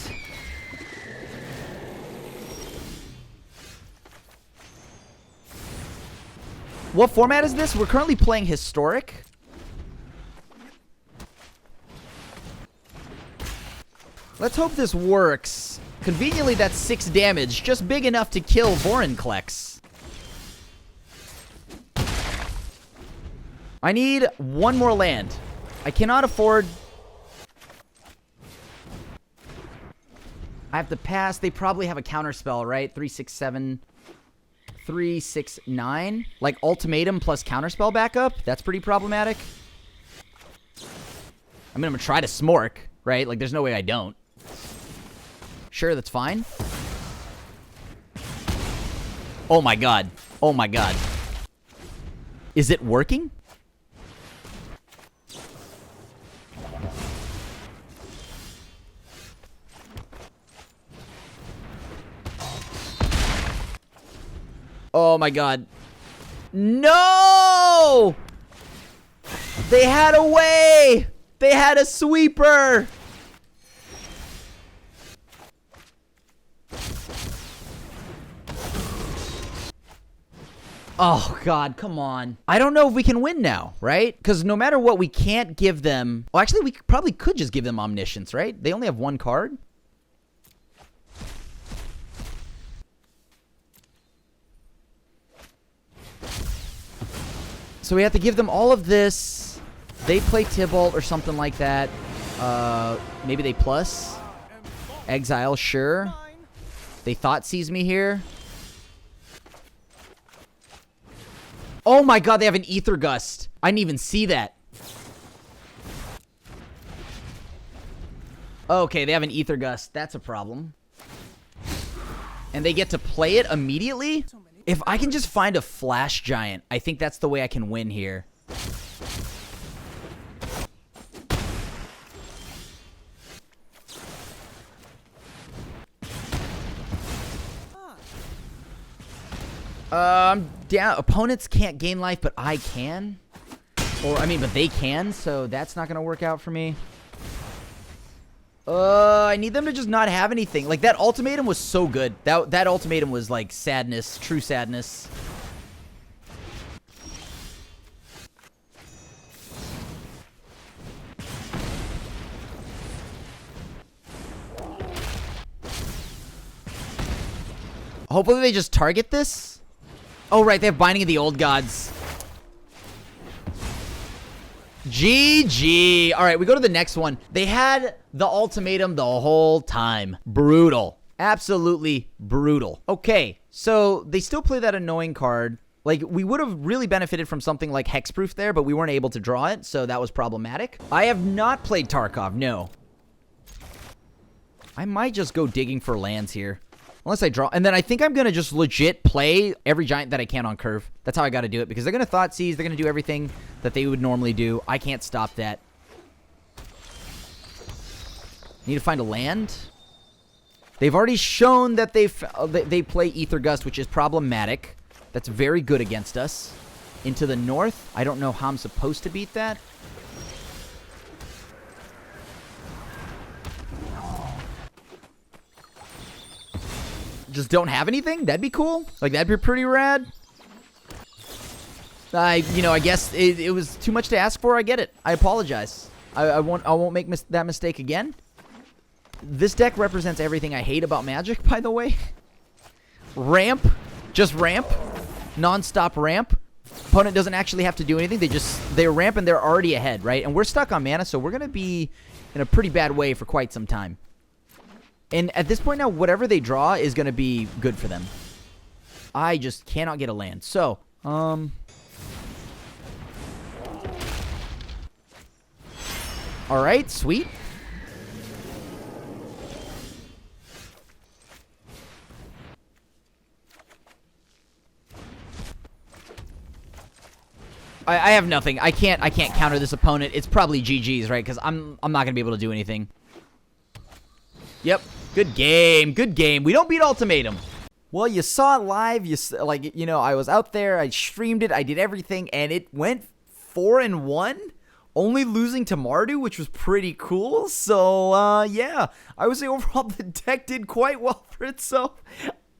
What format is this? We're currently playing Historic. Let's hope this works. Conveniently, that's 6 damage. Just big enough to kill Vorinclex. I need one more land. I cannot afford... I have to pass. They probably have a counterspell, right? 3, 6, 7... 3, 6, 9. Like ultimatum plus counterspell backup. That's pretty problematic. I mean, I'm gonna try to smork, right? Like, there's no way I don't. Sure, that's fine. Oh my god. Oh my god. Is it working? Oh my god. No! They had a way! They had a sweeper! Oh god, come on. I don't know if we can win now, right? Because no matter what, we can't give them... Well, actually, we probably could just give them Omniscience, right? They only have one card. So we have to give them all of this. They play Tybalt or something like that. Maybe they plus. Exile, sure. They thought sees me here. Oh my god, they have an Ether Gust. I didn't even see that. Okay, they have an Ether Gust. That's a problem. And they get to play it immediately? If I can just find a Flash Giant, I think that's the way I can win here. Down. Opponents can't gain life, but I can. Or, I mean, but they can, so that's not going to work out for me. I need them to just not have anything. Like, that ultimatum was so good. That ultimatum was, like, sadness. True sadness. Hopefully they just target this. Oh, right. They have Binding of the Old Gods. GG. All right, we go to the next one. They had the ultimatum the whole time. Brutal. Absolutely brutal. Okay, so they still play that annoying card. Like, we would have really benefited from something like Hexproof there, but we weren't able to draw it, so that was problematic. I have not played Tarkov, no. I might just go digging for lands here. Unless I draw. And then I think I'm going to just legit play every giant that I can on curve. That's how I got to do it. Because they're going to Thoughtseize. They're going to do everything that they would normally do. I can't stop that. Need to find a land. They've already shown that they play Ether Gust, which is problematic. That's very good against us. Into the north. I don't know how I'm supposed to beat that. Just don't have anything? That'd be cool. Like, that'd be pretty rad. I guess it was too much to ask for. I get it. I apologize. I won't make that mistake again. This deck represents everything I hate about Magic, by the way. Ramp. Just ramp. Non-stop ramp. Opponent doesn't actually have to do anything. They ramp and they're already ahead, right? And we're stuck on mana, so we're going to be in a pretty bad way for quite some time. And at this point now, whatever they draw is going to be good for them. I just cannot get a land. So, alright, sweet. I have nothing. I can't counter this opponent. It's probably GG's, right? Because I'm not going to be able to do anything. Yep. Good game. Good game. We don't beat Ultimatum. Well, you saw it live. I was out there. I streamed it. I did everything. And it went 4-1. Only losing to Mardu, which was pretty cool. So, yeah. I would say overall the deck did quite well for itself.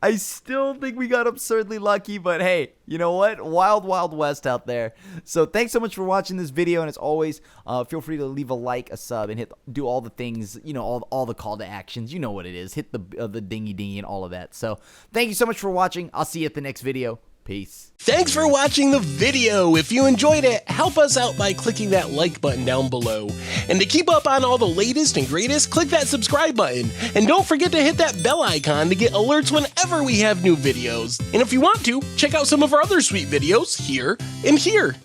I still think we got absurdly lucky, but hey, you know what? Wild, wild west out there. So thanks so much for watching this video, and as always, feel free to leave a like, a sub, and do all the things, all the call to actions. You know what it is. Hit the dingy and all of that. So thank you so much for watching. I'll see you at the next video. Peace. Thanks for watching the video. If you enjoyed it, help us out by clicking that like button down below. And to keep up on all the latest and greatest, click that subscribe button. And don't forget to hit that bell icon to get alerts whenever we have new videos. And if you want to, check out some of our other sweet videos here and here.